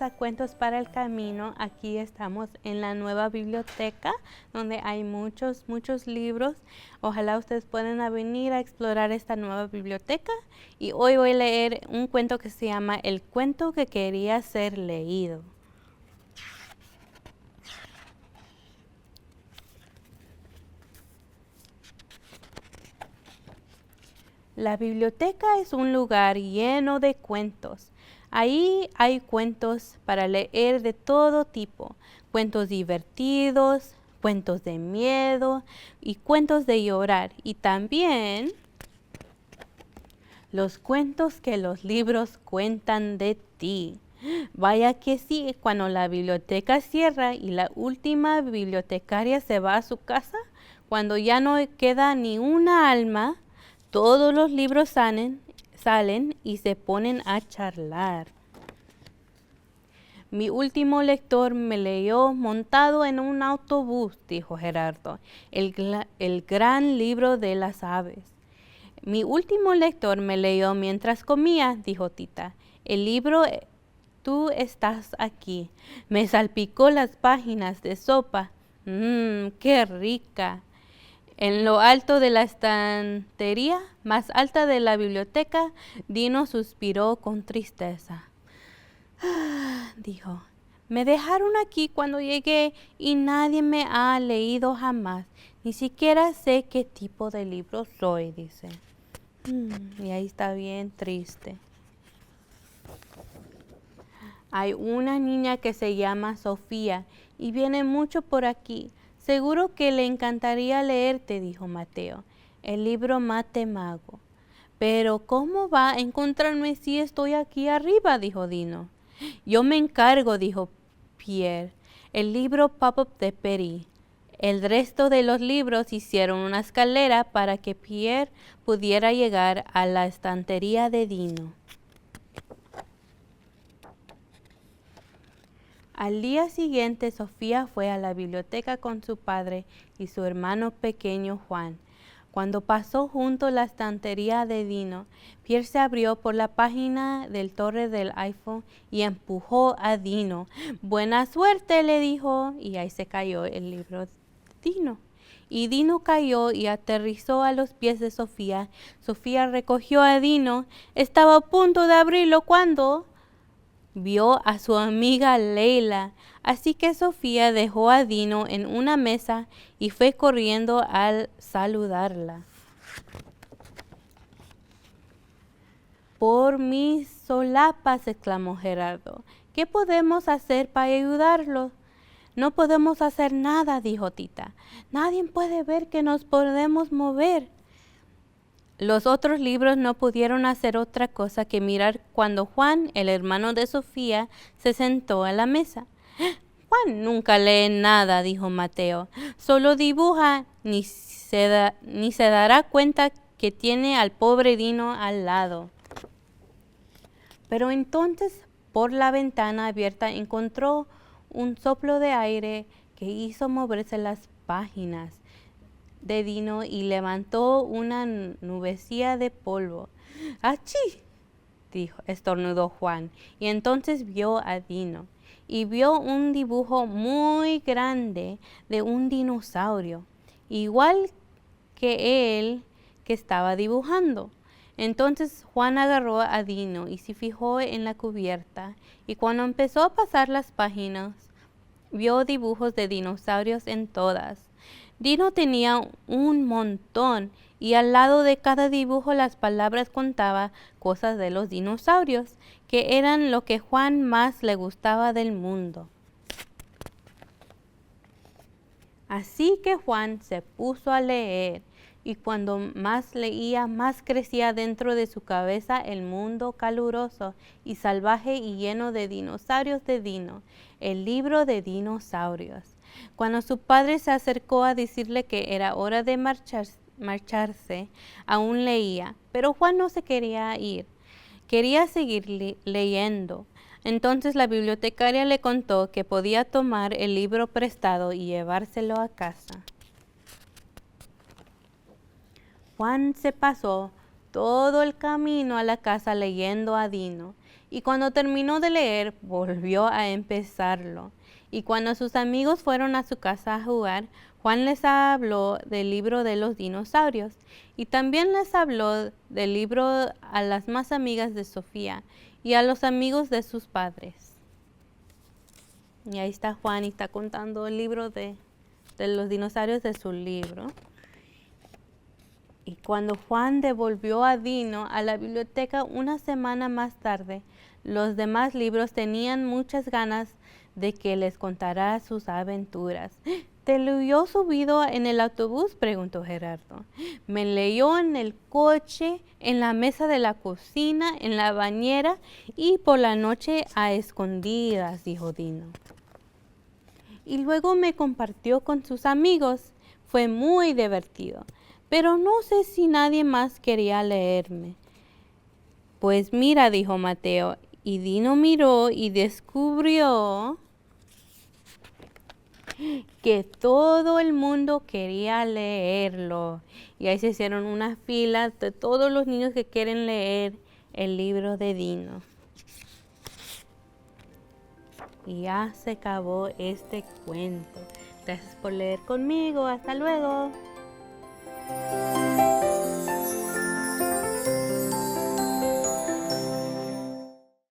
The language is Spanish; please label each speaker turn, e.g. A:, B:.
A: bienvenidos a Cuentos para el Camino. Aquí estamos en la nueva biblioteca donde hay muchos libros. Ojalá ustedes puedan venir a explorar esta nueva biblioteca. Y hoy voy a leer un cuento que se llama El cuento que quería ser leído. La biblioteca es un lugar lleno de cuentos. Ahí hay cuentos para leer de todo tipo, cuentos divertidos, cuentos de miedo y cuentos de llorar. Y también los cuentos que los libros cuentan de ti. Vaya que sí, cuando la biblioteca cierra y la última bibliotecaria se va a su casa, cuando ya no queda ni una alma, todos los libros salen y se ponen a charlar. Mi último lector me leyó montado en un autobús, dijo Gerardo, el gran libro de las aves. Mi último lector me leyó mientras comía, dijo Tita. El libro Tú estás aquí. Me salpicó las páginas de sopa. ¡Qué rica! En lo alto de la estantería, más alta de la biblioteca, Dino suspiró con tristeza. Dijo, me dejaron aquí cuando llegué y nadie me ha leído jamás. Ni siquiera sé qué tipo de libro soy, dice. Y ahí está bien triste. Hay una niña que se llama Sofía y viene mucho por aquí. Seguro que le encantaría leerte, dijo Mateo, el libro Mate Mago. Pero ¿cómo va a encontrarme si estoy aquí arriba? Dijo Dino. Yo me encargo, dijo Pierre, el libro Pop-up de Peri. El resto de los libros hicieron una escalera para que Pierre pudiera llegar a la estantería de Dino. Al día siguiente, Sofía fue a la biblioteca con su padre y su hermano pequeño Juan. Cuando pasó junto a la estantería de Dino, Pierre se abrió por la página del torre del iPhone y empujó a Dino. Buena suerte, le dijo, y ahí se cayó el libro de Dino. Y Dino cayó y aterrizó a los pies de Sofía. Sofía recogió a Dino. Estaba a punto de abrirlo cuando vio a su amiga Leila, así que Sofía dejó a Dino en una mesa y fue corriendo al saludarla. Por mis solapas, exclamó Gerardo, ¿qué podemos hacer para ayudarlo? No podemos hacer nada, dijo Tita. Nadie puede ver que nos podemos mover. Los otros libros no pudieron hacer otra cosa que mirar cuando Juan, el hermano de Sofía, se sentó a la mesa. Juan nunca lee nada, dijo Mateo. Solo dibuja, ni se dará cuenta que tiene al pobre Dino al lado. Pero entonces, por la ventana abierta, encontró un soplo de aire que hizo moverse las páginas de Dino y levantó una nubecilla de polvo. ¡Achí! Estornudó Juan, y entonces vio a Dino, y vio un dibujo muy grande de un dinosaurio, igual que él que estaba dibujando. Entonces Juan agarró a Dino y se fijó en la cubierta, y cuando empezó a pasar las páginas, vio dibujos de dinosaurios en todas. Dino tenía un montón y al lado de cada dibujo las palabras contaban cosas de los dinosaurios, que eran lo que Juan más le gustaba del mundo. Así que Juan se puso a leer y cuando más leía, más crecía dentro de su cabeza el mundo caluroso y salvaje y lleno de dinosaurios de Dino, el libro de dinosaurios. Cuando su padre se acercó a decirle que era hora de marcharse, aún leía, pero Juan no se quería ir. Quería seguir leyendo. Entonces la bibliotecaria le contó que podía tomar el libro prestado y llevárselo a casa. Juan se pasó todo el camino a la casa leyendo a Dino, Y cuando terminó de leer, volvió a empezarlo. Y cuando sus amigos fueron a su casa a jugar, Juan les habló del libro de los dinosaurios. Y también les habló del libro a las más amigas de Sofía y a los amigos de sus padres. Y ahí está Juan y está contando el libro de los dinosaurios de su libro. Y cuando Juan devolvió a Dino a la biblioteca una semana más tarde, los demás libros tenían muchas ganas de que les contara sus aventuras. ¿Te leyó subido en el autobús?, preguntó Gerardo. Me leyó en el coche, en la mesa de la cocina, en la bañera y por la noche a escondidas, dijo Dino. Y luego me compartió con sus amigos. Fue muy divertido, pero no sé si nadie más quería leerme. Pues mira, dijo Mateo, y Dino miró y descubrió que todo el mundo quería leerlo. Y ahí se hicieron unas filas de todos los niños que quieren leer el libro de Dino. Y ya se acabó este cuento. Gracias por leer conmigo. Hasta luego.